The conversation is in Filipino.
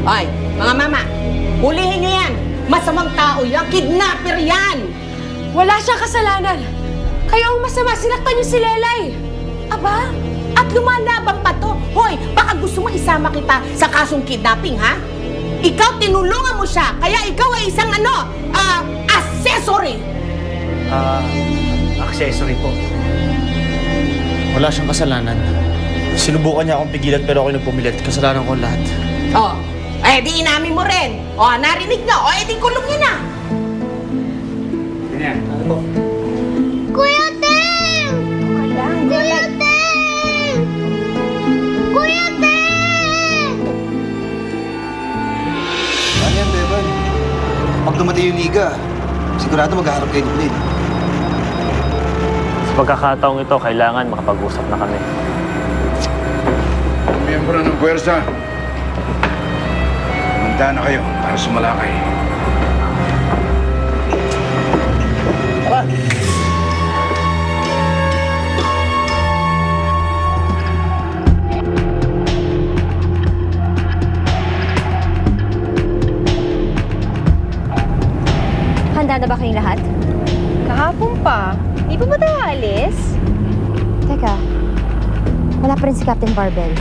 Ay, mga mama, hulihin niyo yan. Masamang tao yan, kidnapper yan. Wala siyang kasalanan. Kayo ang masama, sinaktan niyo si Lelay. Aba, at lumalaban pa to. Hoy, baka gusto mo isama kita sa kasong kidnapping, ha? Ikaw, tinulungan mo siya, kaya ikaw ay isang accessory. Accessory po. Wala siyang kasalanan. Sinubukan niya akong pigilan pero ako nagpumilit. Kasalanan ko ang lahat. Oh, eh di inamin mo rin. Oh, narinig na. Oh, eh di kulong niya na. Ganyan. Kuya Teng! Kuya Teng! Kuya Teng! Ano yan, Beban? Pag dumating yung liga, sigurado maghaharap kayo din. Sa pagkakataong ito, kailangan makapag-usap na kami. Miyembro ng puwersa, handa na kayo para sumalakay. Handa na ba kayong lahat? Kahapon pa. Di pa ba tayo alis? Teka, wala pa rin si Captain Barbell.